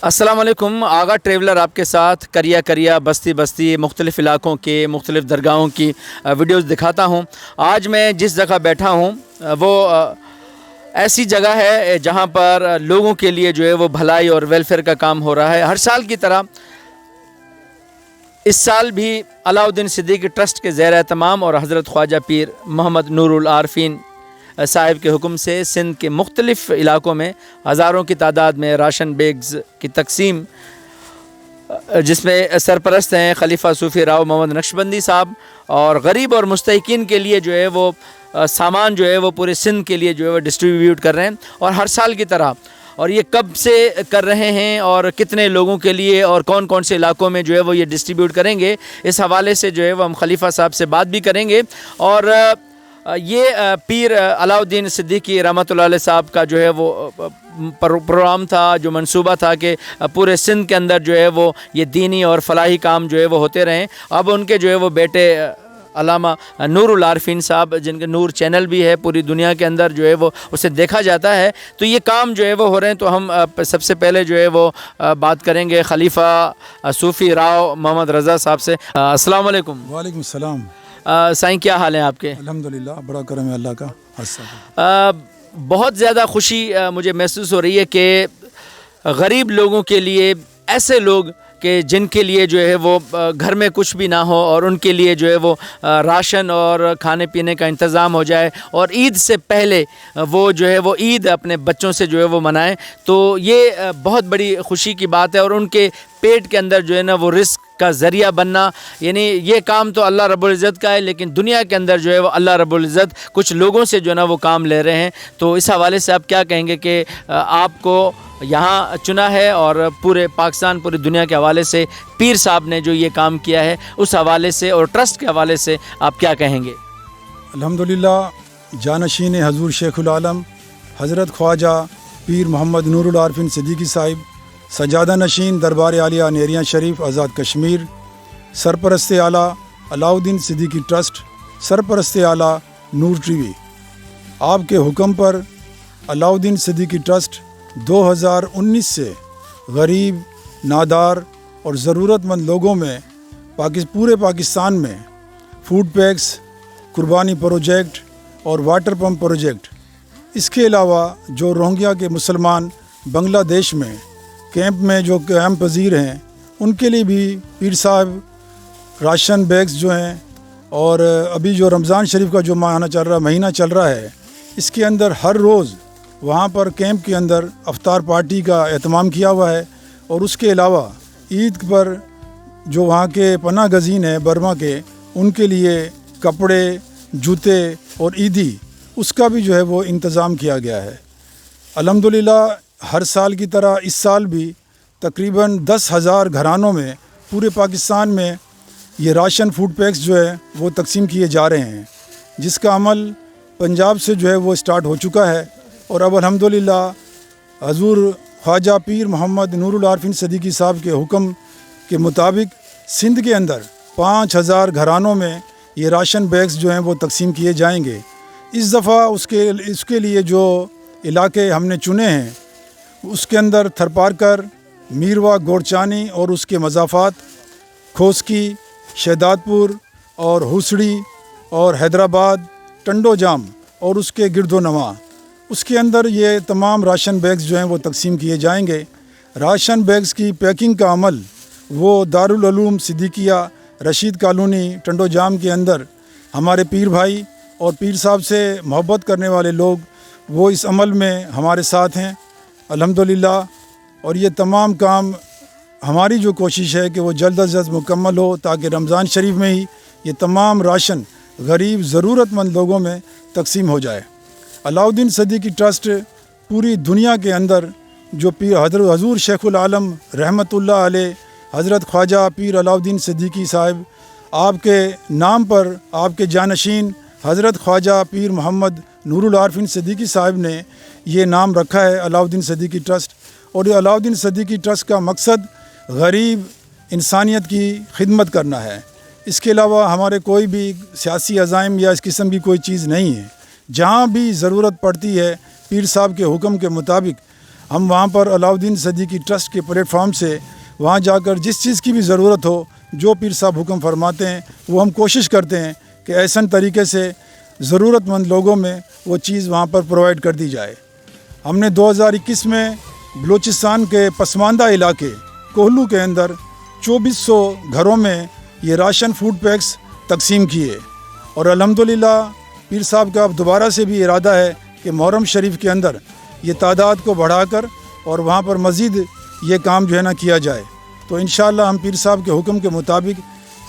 السلام علیکم. آغا ٹریولر آپ کے ساتھ کریا بستی بستی مختلف علاقوں کے مختلف درگاہوں کی ویڈیوز دکھاتا ہوں. آج میں جس جگہ بیٹھا ہوں وہ ایسی جگہ ہے جہاں پر لوگوں کے لیے جو ہے وہ بھلائی اور ویلفیئر کا کام ہو رہا ہے. ہر سال کی طرح اس سال بھی علاؤالدین صدیقی ٹرسٹ کے زیر اہتمام اور حضرت خواجہ پیر محمد نور العارفین صاحب کے حکم سے سندھ کے مختلف علاقوں میں ہزاروں کی تعداد میں راشن بیگز کی تقسیم، جس میں سرپرست ہیں خلیفہ صوفی راؤ محمد نقشبندی صاحب، اور غریب اور مستحقین کے لیے جو ہے وہ سامان جو ہے وہ پورے سندھ کے لیے جو ہے وہ ڈسٹریبیوٹ کر رہے ہیں. اور ہر سال کی طرح، اور یہ کب سے کر رہے ہیں اور کتنے لوگوں کے لیے اور کون کون سے علاقوں میں جو ہے وہ یہ ڈسٹریبیوٹ کریں گے، اس حوالے سے جو ہے وہ ہم خلیفہ صاحب سے بات بھی کریں گے. اور یہ پیر علاؤالدین صدیقی رحمۃ اللہ علیہ صاحب کا جو ہے وہ پروگرام تھا، جو منصوبہ تھا کہ پورے سندھ کے اندر جو ہے وہ یہ دینی اور فلاحی کام جو ہے وہ ہوتے رہیں. اب ان کے جو ہے وہ بیٹے علامہ نور العارفین صاحب، جن کے نور چینل بھی ہے، پوری دنیا کے اندر جو ہے وہ اسے دیکھا جاتا ہے، تو یہ کام جو ہے وہ ہو رہے ہیں. تو ہم سب سے پہلے جو ہے وہ بات کریں گے خلیفہ صوفی راؤ محمد رضا صاحب سے. السلام علیکم. وعلیکم السلام. سائیں کیا حال ہیں آپ کے؟ الحمدللہ، بڑا کرم ہے اللہ کا. بہت زیادہ خوشی مجھے محسوس ہو رہی ہے کہ غریب لوگوں کے لیے، ایسے لوگ کہ جن کے لیے جو ہے وہ گھر میں کچھ بھی نہ ہو، اور ان کے لیے جو ہے وہ راشن اور کھانے پینے کا انتظام ہو جائے، اور عید سے پہلے وہ جو ہے وہ عید اپنے بچوں سے جو ہے وہ منائیں. تو یہ بہت بڑی خوشی کی بات ہے. اور ان کے پیٹ کے اندر جو ہے نا وہ رزق کا ذریعہ بننا، یعنی یہ کام تو اللہ رب العزت کا ہے، لیکن دنیا کے اندر جو ہے وہ اللہ رب العزت کچھ لوگوں سے جو ہے نا وہ کام لے رہے ہیں. تو اس حوالے سے آپ کیا کہیں گے کہ آپ کو یہاں چنا ہے، اور پورے پاکستان، پوری دنیا کے حوالے سے پیر صاحب نے جو یہ کام کیا ہے اس حوالے سے اور ٹرسٹ کے حوالے سے آپ کیا کہیں گے؟ الحمدللہ، جانشین حضور شیخ العالم حضرت خواجہ پیر محمد نور العارفین صدیقی صاحب، سجادہ نشین دربار عالیہ نیریاں شریف آزاد کشمیر، سرپرست اعلیٰ علاؤالدین صدیقی ٹرسٹ، سرپرست اعلیٰ نور ٹی وی، آپ کے حکم پر علاؤالدین صدیقی ٹرسٹ 2019 سے غریب، نادار اور ضرورت مند لوگوں میں پورے پاکستان میں فوڈ پیکس، قربانی پروجیکٹ اور واٹر پمپ پروجیکٹ، اس کے علاوہ جو روہنگیا کے مسلمان بنگلہ دیش میں کیمپ میں جو قیام پذیر ہیں، ان کے لیے بھی پیر صاحب راشن بیگز جو ہیں، اور ابھی جو رمضان شریف کا جو مہینہ چل رہا ہے، اس کے اندر ہر روز وہاں پر کیمپ کے اندر افطار پارٹی کا اہتمام کیا ہوا ہے. اور اس کے علاوہ عید پر جو وہاں کے پناہ گزین ہیں برما کے، ان کے لیے کپڑے، جوتے اور عیدی، اس کا بھی جو ہے وہ انتظام کیا گیا ہے. الحمدللہ، ہر سال کی طرح اس سال بھی تقریباً 10,000 گھرانوں میں پورے پاکستان میں یہ راشن فوڈ پیکس جو ہے وہ تقسیم کیے جا رہے ہیں، جس کا عمل پنجاب سے جو ہے وہ سٹارٹ ہو چکا ہے. اور اب الحمدللہ حضور خواجہ پیر محمد نور العارفین صدیقی صاحب کے حکم کے مطابق سندھ کے اندر 5,000 گھرانوں میں یہ راشن بیگز جو ہیں وہ تقسیم کیے جائیں گے. اس دفعہ اس کے لیے جو علاقے ہم نے چنے ہیں، اس کے اندر تھرپارکر، میروا، گورچانی اور اس کے مضافات، کھوسکی، شہداد پور اور ہوسڑی اور حیدرآباد، ٹنڈو جام اور اس کے گرد و نواح، اس کے اندر یہ تمام راشن بیگز جو ہیں وہ تقسیم کیے جائیں گے. راشن بیگز کی پیکنگ کا عمل وہ دارالعلوم صدیقیہ رشید کالونی ٹنڈو جام کے اندر ہمارے پیر بھائی اور پیر صاحب سے محبت کرنے والے لوگ وہ اس عمل میں ہمارے ساتھ ہیں الحمدللہ. اور یہ تمام کام ہماری جو کوشش ہے کہ وہ جلد از جلد مکمل ہو، تاکہ رمضان شریف میں ہی یہ تمام راشن غریب ضرورت مند لوگوں میں تقسیم ہو جائے. علاؤالدین صدیقی ٹرسٹ پوری دنیا کے اندر جو پیر حضور شیخ العالم رحمۃ اللہ علیہ حضرت خواجہ پیر علاؤالدین صدیقی صاحب، آپ کے نام پر آپ کے جانشین حضرت خواجہ پیر محمد نور العارفین صدیقی صاحب نے یہ نام رکھا ہے علاؤالدین صدیقی ٹرسٹ. اور یہ علاؤالدین صدیقی ٹرسٹ کا مقصد غریب انسانیت کی خدمت کرنا ہے. اس کے علاوہ ہمارے کوئی بھی سیاسی عزائم یا اس قسم کی کوئی چیز نہیں ہے. جہاں بھی ضرورت پڑتی ہے، پیر صاحب کے حکم کے مطابق ہم وہاں پر علاؤدین صدیقی ٹرسٹ کے پلیٹ فارم سے وہاں جا کر جس چیز کی بھی ضرورت ہو، جو پیر صاحب حکم فرماتے ہیں، وہ ہم کوشش کرتے ہیں کہ احسن طریقے سے ضرورت مند لوگوں میں وہ چیز وہاں پر پرووائڈ کر دی جائے۔ ہم نے 2021 میں بلوچستان کے پسماندہ علاقے کوہلو کے اندر 2400 گھروں میں یہ راشن فوڈ پیکس تقسیم کیے، اور الحمدللہ پیر صاحب کا اب دوبارہ سے بھی ارادہ ہے کہ محرم شریف کے اندر یہ تعداد کو بڑھا کر اور وہاں پر مزید یہ کام جو ہے نا کیا جائے۔ تو انشاءاللہ ہم پیر صاحب کے حکم کے مطابق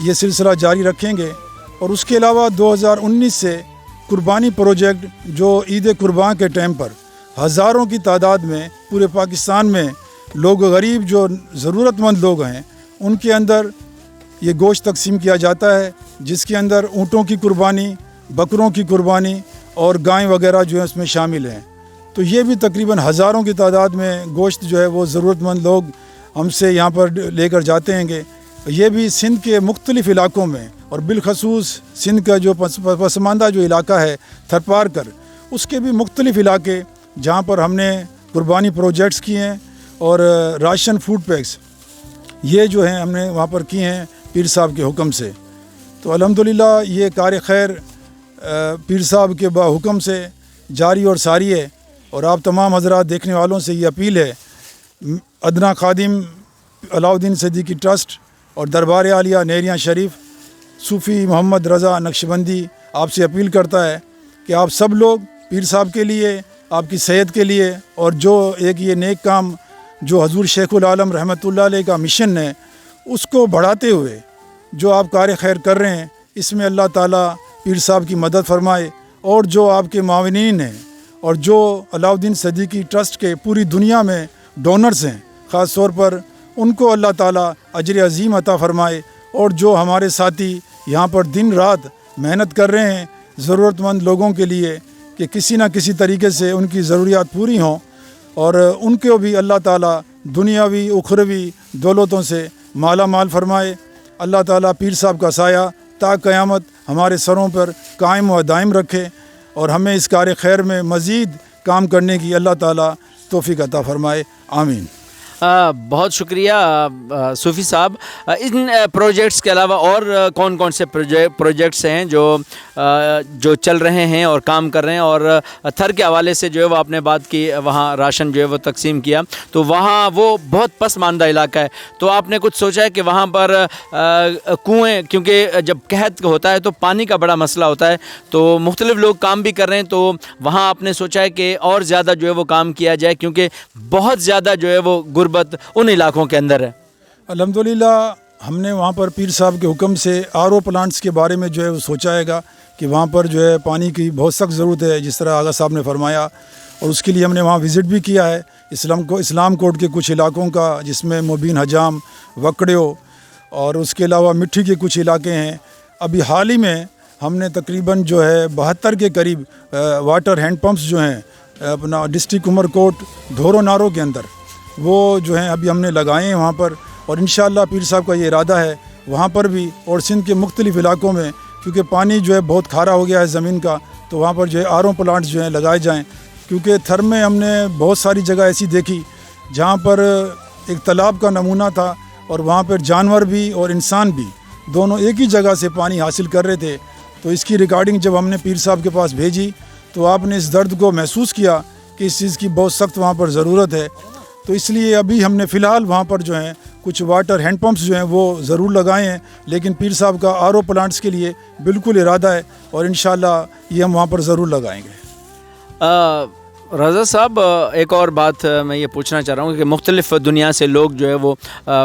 یہ سلسلہ جاری رکھیں گے۔ اور اس کے علاوہ 2019 سے قربانی پروجیکٹ جو عید قربان کے ٹائم پر ہزاروں کی تعداد میں پورے پاکستان میں لوگ غریب جو ضرورت مند لوگ ہیں ان کے اندر یہ گوشت تقسیم کیا جاتا ہے، جس کے اندر اونٹوں کی قربانی، بکروں کی قربانی اور گائیں وغیرہ جو ہیں اس میں شامل ہیں۔ تو یہ بھی تقریباً ہزاروں کی تعداد میں گوشت جو ہے وہ ضرورت مند لوگ ہم سے یہاں پر لے کر جاتے ہیں گے۔ یہ بھی سندھ کے مختلف علاقوں میں، اور بالخصوص سندھ کا جو پسماندہ جو علاقہ ہے تھرپار کر، اس کے بھی مختلف علاقے جہاں پر ہم نے قربانی پروجیکٹس کیے ہیں اور راشن فوڈ پیکس یہ جو ہیں ہم نے وہاں پر کیے ہیں پیر صاحب کے حکم سے۔ تو الحمدللہ یہ کار خیر پیر صاحب کے حکم سے جاری اور ساری ہے، اور آپ تمام حضرات دیکھنے والوں سے یہ اپیل ہے، ادنا خادم علاؤدین صدیقی ٹرسٹ اور دربار عالیہ نیریاں شریف صوفی محمد رضا نقشبندی آپ سے اپیل کرتا ہے کہ آپ سب لوگ پیر صاحب کے لیے، آپ کی صحت کے لیے، اور جو ایک یہ نیک کام جو حضور شیخ العالم رحمۃ اللہ علیہ کا مشن ہے اس کو بڑھاتے ہوئے جو آپ کار خیر کر رہے ہیں، اس میں اللہ تعالیٰ پیر صاحب کی مدد فرمائے، اور جو آپ کے معاونین ہیں اور جو علاؤدین صدیقی ٹرسٹ کے پوری دنیا میں ڈونرز ہیں خاص طور پر ان کو اللہ تعالیٰ اجر عظیم عطا فرمائے، اور جو ہمارے ساتھی یہاں پر دن رات محنت کر رہے ہیں ضرورت مند لوگوں کے لیے کہ کسی نہ کسی طریقے سے ان کی ضروریات پوری ہوں، اور ان کو بھی اللہ تعالیٰ دنیاوی اخروی دولتوں سے مالا مال فرمائے۔ اللہ تعالیٰ پیر صاحب کا سایہ تا قیامت ہمارے سروں پر قائم و دائم رکھے، اور ہمیں اس کار خیر میں مزید کام کرنے کی اللہ تعالیٰ توفیق عطا فرمائے، آمین۔ بہت شکریہ صوفی صاحب۔ ان پروجیکٹس کے علاوہ اور کون کون سے پروجیکٹس ہیں جو چل رہے ہیں اور کام کر رہے ہیں؟ اور تھر کے حوالے سے جو ہے وہ آپ نے بات کی، وہاں راشن جو ہے وہ تقسیم کیا، تو وہاں وہ بہت پسماندہ علاقہ ہے، تو آپ نے کچھ سوچا ہے کہ وہاں پر کنویں، کیونکہ جب قحط ہوتا ہے تو پانی کا بڑا مسئلہ ہوتا ہے، تو مختلف لوگ کام بھی کر رہے ہیں، تو وہاں آپ نے سوچا ہے کہ اور زیادہ جو ہے وہ کام کیا جائے، کیونکہ بہت زیادہ جو ہے وہ غربت ان علاقوں کے اندر ہے؟ الحمدللہ ہم نے وہاں پر پیر صاحب کے حکم سے RO پلانٹس کے بارے میں جو ہے وہ سوچا ہے گا کہ وہاں پر جو ہے پانی کی بہت سخت ضرورت ہے، جس طرح آغا صاحب نے فرمایا، اور اس کے لیے ہم نے وہاں وزٹ بھی کیا ہے اسلام کوٹ کے کچھ علاقوں کا، جس میں مبین حجام، وکڑیو، اور اس کے علاوہ مٹھی کے کچھ علاقے ہیں۔ ابھی حال ہی میں ہم نے تقریباً جو ہے 72 کے قریب واٹر ہینڈ پمپس جو ہیں اپنا ڈسٹرکٹ عمر کوٹ دھورو نارو کے اندر وہ جو ہیں ابھی ہم نے لگائے ہیں وہاں پر، اور انشاءاللہ پیر صاحب کا یہ ارادہ ہے وہاں پر بھی اور سندھ کے مختلف علاقوں میں، کیونکہ پانی جو ہے بہت کھارا ہو گیا ہے زمین کا، تو وہاں پر جو ہے RO پلانٹس جو ہیں لگائے جائیں، کیونکہ تھر میں ہم نے بہت ساری جگہ ایسی دیکھی جہاں پر ایک تالاب کا نمونہ تھا، اور وہاں پر جانور بھی اور انسان بھی دونوں ایک ہی جگہ سے پانی حاصل کر رہے تھے۔ تو اس کی ریکارڈنگ جب ہم نے پیر صاحب کے پاس بھیجی تو آپ نے اس درد کو محسوس کیا کہ اس چیز کی بہت سخت وہاں پر ضرورت ہے، تو اس لیے ابھی ہم نے فی الحال وہاں پر جو ہیں کچھ واٹر ہینڈ پمپس جو ہیں وہ ضرور لگائے ہیں، لیکن پیر صاحب کا RO پلانٹس کے لیے بالکل ارادہ ہے، اور انشاءاللہ یہ ہم وہاں پر ضرور لگائیں گے۔ رضا صاحب، ایک اور بات میں یہ پوچھنا چاہ رہا ہوں کہ مختلف دنیا سے لوگ جو ہے وہ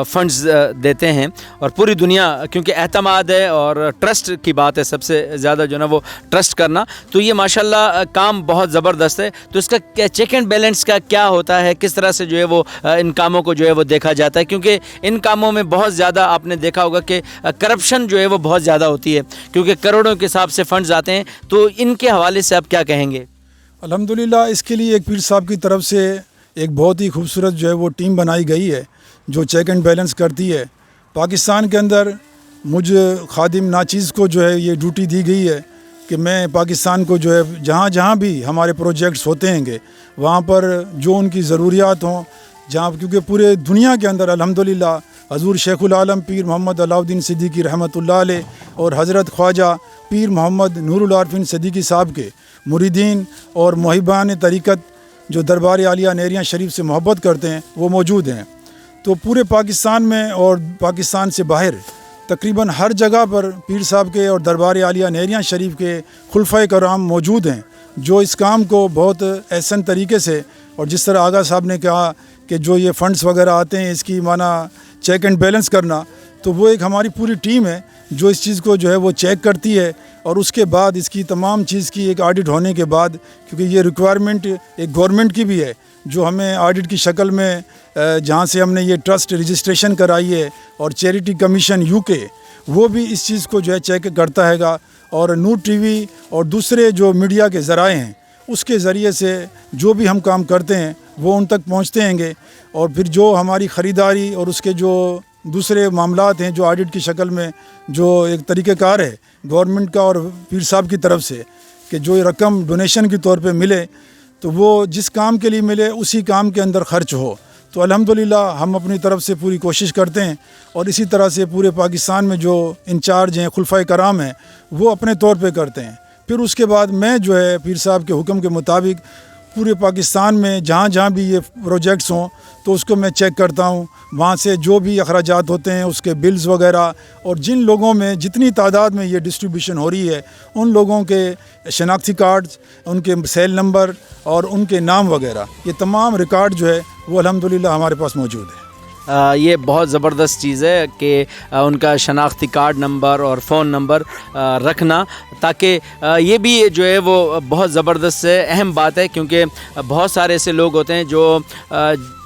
فنڈز دیتے ہیں، اور پوری دنیا کیونکہ اعتماد ہے اور ٹرسٹ کی بات ہے، سب سے زیادہ جو ہے نا وہ ٹرسٹ کرنا، تو یہ ماشاءاللہ کام بہت زبردست ہے، تو اس کا چیک اینڈ بیلنس کا کیا ہوتا ہے؟ کس طرح سے جو ہے وہ ان کاموں کو جو ہے وہ دیکھا جاتا ہے؟ کیونکہ ان کاموں میں بہت زیادہ آپ نے دیکھا ہوگا کہ کرپشن جو ہے وہ بہت زیادہ ہوتی ہے، کیونکہ کروڑوں کے حساب سے فنڈز آتے ہیں، تو ان کے حوالے سے آپ کیا کہیں گے؟ الحمدللہ اس کے لیے ایک پیر صاحب کی طرف سے ایک بہت ہی خوبصورت جو ہے وہ ٹیم بنائی گئی ہے جو چیک اینڈ بیلنس کرتی ہے۔ پاکستان کے اندر مجھ خادم ناچیز کو جو ہے یہ ڈیوٹی دی گئی ہے کہ میں پاکستان کو جو ہے جہاں جہاں بھی ہمارے پروجیکٹس ہوتے ہیں گے وہاں پر جو ان کی ضروریات ہوں جہاں، کیونکہ پورے دنیا کے اندر الحمدللہ حضور شیخ العالم پیر محمد علاؤالدین صدیقی رحمۃ اللہ علیہ اور حضرت خواجہ پیر محمد نور العارفین صدیقی صاحب کے مریدین اور محبان طریقت جو دربار عالیہ نیریاں شریف سے محبت کرتے ہیں وہ موجود ہیں۔ تو پورے پاکستان میں اور پاکستان سے باہر تقریباً ہر جگہ پر پیر صاحب کے اور دربار عالیہ نیریاں شریف کے خلفۂ کرام موجود ہیں جو اس کام کو بہت احسن طریقے سے، اور جس طرح آغا صاحب نے کہا کہ جو یہ فنڈز وغیرہ آتے ہیں اس کی معنی چیک اینڈ بیلنس کرنا، تو وہ ایک ہماری پوری ٹیم ہے جو اس چیز کو جو ہے وہ چیک کرتی ہے، اور اس کے بعد اس کی تمام چیز کی ایک آڈٹ ہونے کے بعد، کیونکہ یہ ریکوائرمنٹ ایک گورنمنٹ کی بھی ہے جو ہمیں آڈٹ کی شکل میں جہاں سے ہم نے یہ ٹرسٹ رجسٹریشن کرائی ہے، اور چیریٹی کمیشن UK وہ بھی اس چیز کو جو ہے چیک کرتا ہے گا، اور نور ٹی وی اور دوسرے جو میڈیا کے ذرائع ہیں اس کے ذریعے سے جو بھی ہم کام کرتے ہیں وہ ان تک پہنچتے ہیں گے، اور پھر جو ہماری خریداری اور اس کے جو دوسرے معاملات ہیں جو آڈٹ کی شکل میں جو ایک طریقہ کار ہے گورنمنٹ کا اور پیر صاحب کی طرف سے کہ جو یہ رقم ڈونیشن کے طور پہ ملے تو وہ جس کام کے لیے ملے اسی کام کے اندر خرچ ہو، تو الحمدللہ ہم اپنی طرف سے پوری کوشش کرتے ہیں، اور اسی طرح سے پورے پاکستان میں جو انچارج ہیں خلفۂ کرام ہیں وہ اپنے طور پہ کرتے ہیں۔ پھر اس کے بعد میں جو ہے پیر صاحب کے حکم کے مطابق پورے پاکستان میں جہاں جہاں بھی یہ پروجیکٹس ہوں تو اس کو میں چیک کرتا ہوں، وہاں سے جو بھی اخراجات ہوتے ہیں اس کے بلز وغیرہ، اور جن لوگوں میں جتنی تعداد میں یہ ڈسٹریبیوشن ہو رہی ہے ان لوگوں کے شناختی کارڈز، ان کے سیل نمبر اور ان کے نام وغیرہ، یہ تمام ریکارڈ جو ہے وہ الحمدللہ ہمارے پاس موجود ہے۔ یہ بہت زبردست چیز ہے کہ ان کا شناختی کارڈ نمبر اور فون نمبر رکھنا، تاکہ یہ بھی جو ہے وہ بہت زبردست اہم بات ہے، کیونکہ بہت سارے ایسے لوگ ہوتے ہیں جو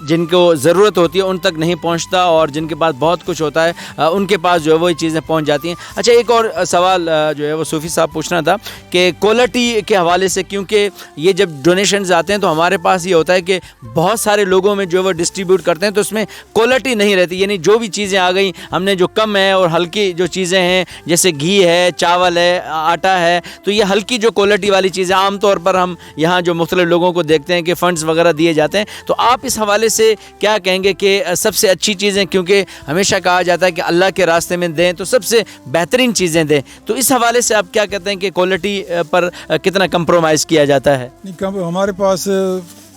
جن کو ضرورت ہوتی ہے ان تک نہیں پہنچتا، اور جن کے پاس بہت کچھ ہوتا ہے ان کے پاس جو ہے وہ یہ چیزیں پہنچ جاتی ہیں۔ اچھا، ایک اور سوال جو ہے وہ صوفی صاحب پوچھنا تھا کہ کوالٹی کے حوالے سے، کیونکہ یہ جب ڈونیشنز آتے ہیں تو ہمارے پاس یہ ہوتا ہے کہ بہت سارے لوگوں میں جو وہ ڈسٹریبیوٹ کرتے ہیں تو اس میں کوالٹی نہیں رہتی، یعنی جو بھی چیزیں آ گئیں ہم نے جو کم ہے اور ہلکی جو چیزیں ہیں جیسے گھی ہے، چاول ہے، آٹا ہے، تو یہ ہلکی جو کوالٹی والی چیزیں عام طور پر ہم یہاں جو مختلف لوگوں کو دیکھتے ہیں کہ فنڈز وغیرہ دیے جاتے ہیں، تو آپ اس حوالے سے کیا کہیں گے کہ سب سے اچھی چیزیں، کیونکہ ہمیشہ کہا جاتا ہے کہ اللہ کے راستے میں دیں تو سب سے بہترین چیزیں دیں، تو اس حوالے سے آپ کیا کہتے ہیں کہ کوالٹی پر کتنا کمپرومائز کیا جاتا ہے؟ ہمارے پاس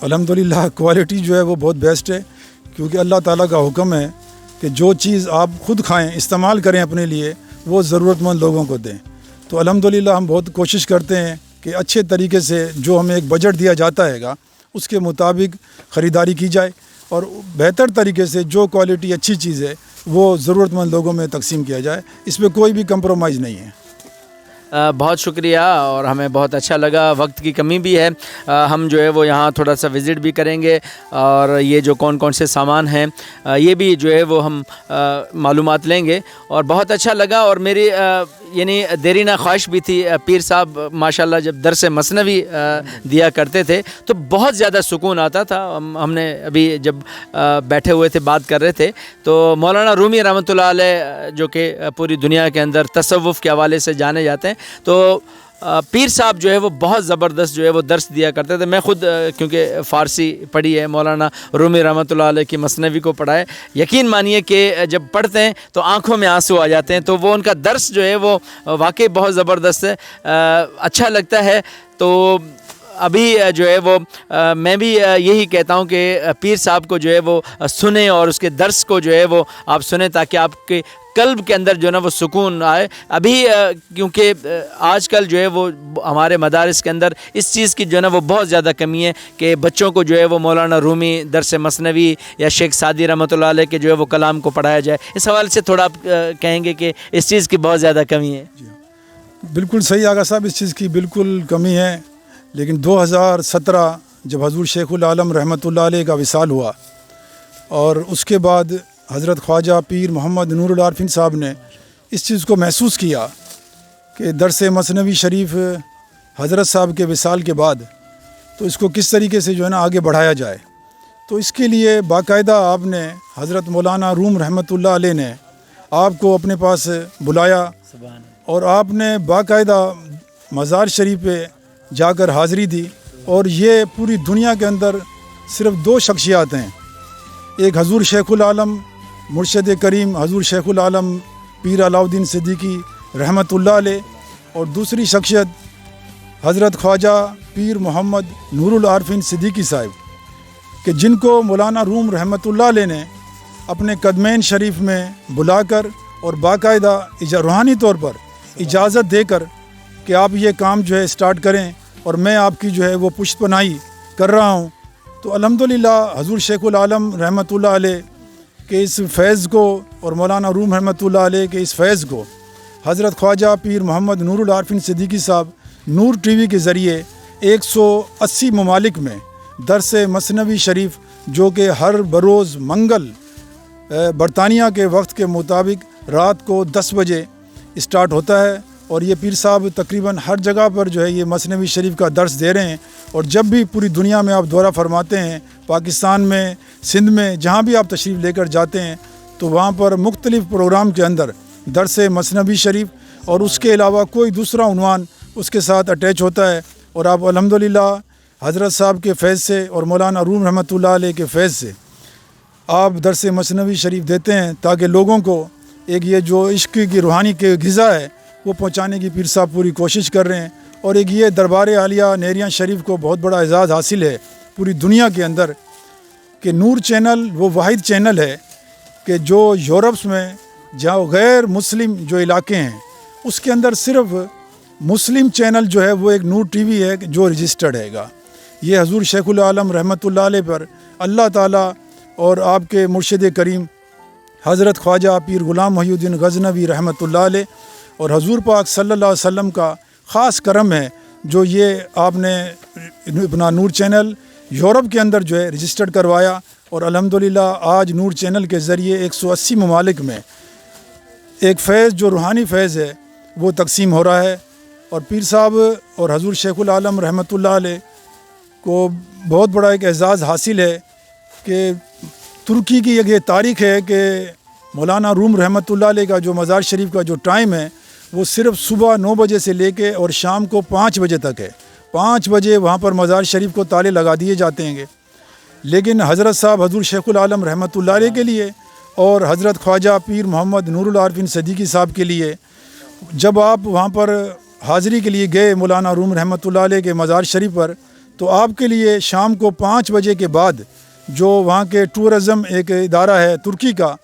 الحمدللہ کوالٹی جو ہے وہ بہت بیسٹ ہے، کیونکہ اللہ تعالیٰ کا حکم ہے کہ جو چیز آپ خود کھائیں، استعمال کریں اپنے لیے، وہ ضرورت مند لوگوں کو دیں۔ تو الحمدللہ ہم بہت کوشش کرتے ہیں کہ اچھے طریقے سے جو ہمیں ایک بجٹ دیا جاتا ہے گا اس کے مطابق خریداری کی جائے، اور بہتر طریقے سے جو کوالٹی اچھی چیز ہے وہ ضرورت مند لوگوں میں تقسیم کیا جائے، اس میں کوئی بھی کمپرومائز نہیں ہے۔ بہت شکریہ، اور ہمیں بہت اچھا لگا، وقت کی کمی بھی ہے، ہم جو ہے وہ یہاں تھوڑا سا وزٹ بھی کریں گے، اور یہ جو کون کون سے سامان ہیں یہ بھی جو ہے وہ ہم معلومات لیں گے، اور بہت اچھا لگا۔ اور میری یعنی دیرینہ خواہش بھی تھی، پیر صاحب ماشاءاللہ جب درس مثنوی دیا کرتے تھے تو بہت زیادہ سکون آتا تھا۔ ہم نے ابھی جب بیٹھے ہوئے تھے بات کر رہے تھے تو مولانا رومی رحمۃ اللہ علیہ جو کہ پوری دنیا کے اندر تصوف کے حوالے سے جانے جاتے ہیں، تو پیر صاحب جو ہے وہ بہت زبردست جو ہے وہ درس دیا کرتے تھے۔ میں خود کیونکہ فارسی پڑھی ہے، مولانا رومی رحمۃ اللہ علیہ کی مثنوی کو پڑھا ہے، یقین مانیے کہ جب پڑھتے ہیں تو آنکھوں میں آنسو آ جاتے ہیں، تو وہ ان کا درس جو ہے وہ واقعی بہت زبردست ہے، اچھا لگتا ہے۔ تو ابھی جو ہے وہ میں بھی یہی کہتا ہوں کہ پیر صاحب کو جو ہے وہ سنیں اور اس کے درس کو جو ہے وہ آپ سنیں، تاکہ آپ کے قلب کے اندر جو ہے نا وہ سکون آئے۔ ابھی کیونکہ آج کل جو ہے وہ ہمارے مدارس کے اندر اس چیز کی جو ہے نا وہ بہت زیادہ کمی ہے کہ بچوں کو جو ہے وہ مولانا رومی درس مثنوی یا شیخ سعدی رحمۃ اللہ علیہ کے جو ہے وہ کلام کو پڑھایا جائے، اس حوالے سے تھوڑا آپ کہیں گے کہ اس چیز کی بہت زیادہ کمی ہے؟ بالکل صحیح آغا صاحب، اس چیز کی بالکل کمی ہے، لیکن 2017 جب حضور شیخ العالم رحمۃ اللہ علیہ کا وصال ہوا، اور اس کے بعد حضرت خواجہ پیر محمد نور العارفین صاحب نے اس چیز کو محسوس کیا کہ درس مثنوی شریف حضرت صاحب کے وصال کے بعد تو اس کو کس طریقے سے جو ہے نا آگے بڑھایا جائے، تو اس کے لیے باقاعدہ آپ نے حضرت مولانا روم رحمۃ اللہ علیہ نے آپ کو اپنے پاس بلایا، اور آپ نے باقاعدہ مزار شریف پہ جا کر حاضری دی، اور یہ پوری دنیا کے اندر صرف 2 شخصیات ہیں، ایک حضور شیخ العالم مرشد کریم حضور شیخ العالم پیر علاؤ الدین صدیقی رحمۃ اللہ علیہ، اور دوسری شخصیت حضرت خواجہ پیر محمد نور العارفین صدیقی صاحب، کہ جن کو مولانا روم رحمۃ اللہ علیہ نے اپنے قدمین شریف میں بلا کر اور باقاعدہ روحانی طور پر اجازت دے کر کہ آپ یہ کام جو ہے اسٹارٹ کریں، اور میں آپ کی جو ہے وہ پشت پناہی کر رہا ہوں۔ تو الحمدللہ حضور شیخ العالم رحمۃ اللہ علیہ کے اس فیض کو اور مولانا روم رحمۃ اللہ علیہ کے اس فیض کو حضرت خواجہ پیر محمد نور العارفین صدیقی صاحب نور ٹی وی کے ذریعے 180 ممالک میں درس مثنوی شریف، جو کہ ہر بروز منگل برطانیہ کے وقت کے مطابق رات کو 10 بجے اسٹارٹ ہوتا ہے، اور یہ پیر صاحب تقریباً ہر جگہ پر جو ہے یہ مثنوی شریف کا درس دے رہے ہیں، اور جب بھی پوری دنیا میں آپ دورہ فرماتے ہیں، پاکستان میں، سندھ میں، جہاں بھی آپ تشریف لے کر جاتے ہیں، تو وہاں پر مختلف پروگرام کے اندر درس مثنوی شریف اور اس کے علاوہ کوئی دوسرا عنوان اس کے ساتھ اٹیچ ہوتا ہے، اور آپ الحمدللہ حضرت صاحب کے فیض سے اور مولانا روم رحمۃ اللہ علیہ کے فیض سے آپ درس مثنوی شریف دیتے ہیں، تاکہ لوگوں کو ایک یہ جو عشق کی روحانی کے غذا ہے وہ پہنچانے کی پیر صاحب پوری کوشش کر رہے ہیں، اور ایک یہ دربار عالیہ نیریاں شریف کو بہت بڑا اعزاز حاصل ہے پوری دنیا کے اندر کہ نور چینل وہ واحد چینل ہے کہ جو یورپس میں جہاں غیر مسلم جو علاقے ہیں اس کے اندر صرف مسلم چینل جو ہے وہ ایک نور ٹی وی ہے جو رجسٹرڈ ہے گا۔ یہ حضور شیخ العالم رحمۃ اللہ علیہ پر اللہ تعالیٰ اور آپ کے مرشد کریم حضرت خواجہ پیر غلام محی الدین غزنوی رحمۃ اللہ علیہ اور حضور پاک صلی اللہ علیہ وسلم کا خاص کرم ہے، جو یہ آپ نے اپنا نور چینل یورپ کے اندر جو ہے رجسٹرڈ کروایا، اور الحمدللہ آج نور چینل کے ذریعے 180 ممالک میں ایک فیض جو روحانی فیض ہے وہ تقسیم ہو رہا ہے، اور پیر صاحب اور حضور شیخ العالم رحمۃ اللہ علیہ کو بہت بڑا ایک اعزاز حاصل ہے کہ ترکی کی ایک یہ تاریخ ہے کہ مولانا روم رحمۃ اللہ علیہ کا جو مزار شریف کا جو ٹائم ہے وہ صرف صبح 9 بجے سے لے کے اور شام کو 5 بجے تک ہے۔ 5 بجے وہاں پر مزار شریف کو تالے لگا دیے جاتے ہیں گے، لیکن حضرت صاحب حضور شیخ العالم رحمۃ اللہ علیہ کے لیے اور حضرت خواجہ پیر محمد نور العارفین صدیقی صاحب کے لیے جب آپ وہاں پر حاضری کے لیے گئے مولانا روم رحمۃ اللہ علیہ کے مزار شریف پر، تو آپ کے لیے شام کو 5 بجے کے بعد جو وہاں کے ٹورزم ایک ادارہ ہے ترکی کا،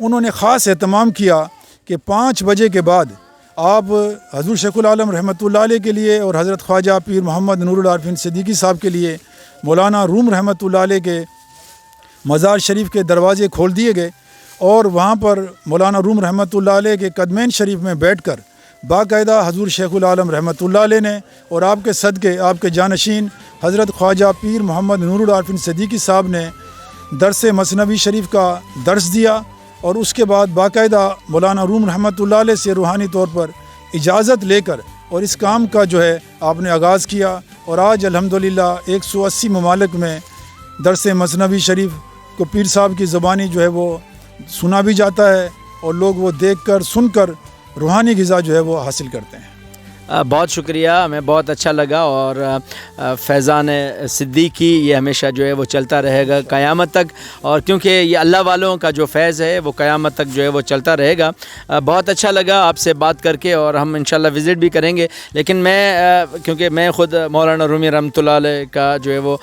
انہوں نے خاص اہتمام کیا کہ 5 بجے کے بعد آپ حضور شیخ العالم رحمۃ اللہ علیہ کے لیے اور حضرت خواجہ پیر محمد نور العارفین صدیقی صاحب کے لیے مولانا روم رحمۃ اللہ علیہ کے مزار شریف کے دروازے کھول دیے گئے، اور وہاں پر مولانا روم رحمۃ اللہ علیہ کے قدمین شریف میں بیٹھ کر باقاعدہ حضور شیخ العالم رحمۃ اللہ علیہ نے اور آپ کے صدقے آپ کے جانشین حضرت خواجہ پیر محمد نور العارفین صدیقی صاحب نے درس مثنوی شریف کا درس دیا، اور اس کے بعد باقاعدہ مولانا روم رحمۃ اللہ علیہ سے روحانی طور پر اجازت لے کر اور اس کام کا جو ہے آپ نے آغاز کیا، اور آج الحمدللہ 180 ممالک میں درس مثنوی شریف کو پیر صاحب کی زبانی جو ہے وہ سنا بھی جاتا ہے، اور لوگ وہ دیکھ کر سن کر روحانی غذا جو ہے وہ حاصل کرتے ہیں۔ بہت شکریہ، ہمیں بہت اچھا لگا، اور فیضان صدیقی یہ ہمیشہ جو ہے وہ چلتا رہے گا قیامت تک، اور کیونکہ یہ اللہ والوں کا جو فیض ہے وہ قیامت تک جو ہے وہ چلتا رہے گا۔ بہت اچھا لگا آپ سے بات کر کے، اور ہم انشاءاللہ وزٹ بھی کریں گے، لیکن کیونکہ میں خود مولانا رومی رحمۃ اللہ علیہ کا جو ہے وہ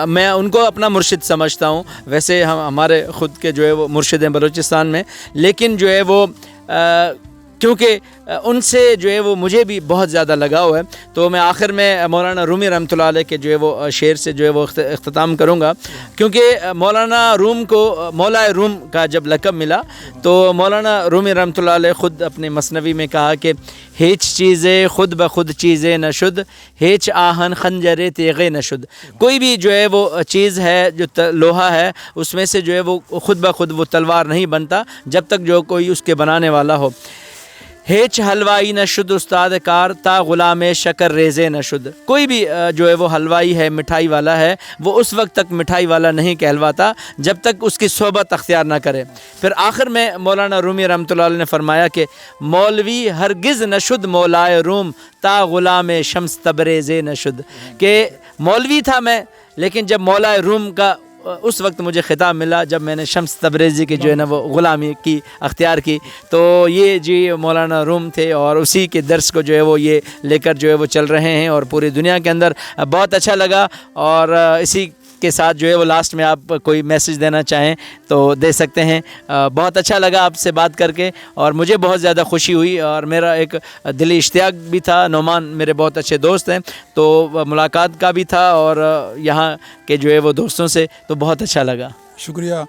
میں ان کو اپنا مرشد سمجھتا ہوں، ویسے ہمارے خود کے جو ہے وہ مرشد ہیں بلوچستان میں، لیکن جو ہے وہ کیونکہ ان سے جو ہے وہ مجھے بھی بہت زیادہ لگاؤ ہے، تو میں آخر میں مولانا رومی رحمۃ اللہ علیہ کے جو ہے وہ شعر سے جو ہے وہ اختتام کروں گا، کیونکہ مولانا روم کو مولا روم کا جب لقب ملا تو مولانا رومی رحمۃ اللہ علیہ خود اپنے مثنوی میں کہا کہ ہیچ چیزیں خود بخود چیزیں نہ شد، ہیچ آہن خنجر تیغے نہ شد۔ کوئی بھی جو ہے وہ چیز ہے جو لوہا ہے اس میں سے جو ہے وہ خود بخود وہ تلوار نہیں بنتا جب تک جو کوئی اس کے بنانے والا ہو۔ ہیچ حلوائی نہ شد استاد کار تا غلام شکر ریزے نہ شد. کوئی بھی جو ہے وہ حلوائی ہے، مٹھائی والا ہے، وہ اس وقت تک مٹھائی والا نہیں کہلواتا جب تک اس کی صحبت اختیار نہ کرے. پھر آخر میں مولانا رومی رحمۃ اللہ علیہ نے فرمایا کہ مولوی ہرگز نہ شد مولائے روم تا غلام شمس تبریزے نہ شد. کہ مولوی تھا میں، لیکن جب مولائے روم کا اس وقت مجھے خطاب ملا جب میں نے شمس تبریزی کی جو ہے نا وہ غلامی کی اختیار کی. تو یہ جی مولانا روم تھے اور اسی کے درس کو جو ہے وہ یہ لے کر جو ہے وہ چل رہے ہیں اور پوری دنیا کے اندر. بہت اچھا لگا. اور اسی کے ساتھ جو ہے وہ لاسٹ میں آپ کوئی میسج دینا چاہیں تو دے سکتے ہیں. بہت اچھا لگا آپ سے بات کر کے اور مجھے بہت زیادہ خوشی ہوئی اور میرا ایک دلی اشتیاق بھی تھا. نعمان میرے بہت اچھے دوست ہیں تو ملاقات کا بھی تھا اور یہاں کے جو ہے وہ دوستوں سے تو بہت اچھا لگا. شکریہ.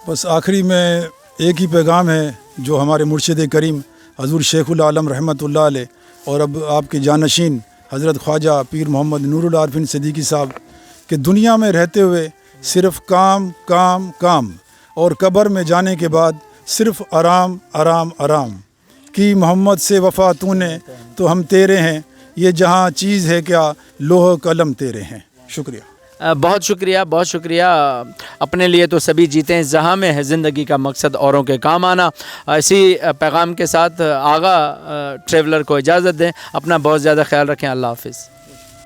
بس آخری میں ایک ہی پیغام ہے جو ہمارے مرشد کریم حضور شیخ العالم رحمۃ اللہ علیہ اور اب آپ کے جانشین حضرت خواجہ پیر محمد نور العارفین صدیقی صاحب کہ دنیا میں رہتے ہوئے صرف کام کام کام اور قبر میں جانے کے بعد صرف آرام آرام آرام. کی محمد سے وفا تو نے تو ہم تیرے ہیں، یہ جہاں چیز ہے کیا لوح قلم تیرے ہیں. شکریہ. بہت شکریہ، بہت شکریہ. اپنے لیے تو سبھی جیتے ہیں، جہاں میں ہے زندگی کا مقصد اوروں کے کام آنا. اسی پیغام کے ساتھ آغا ٹریولر کو اجازت دیں. اپنا بہت زیادہ خیال رکھیں. اللہ حافظ.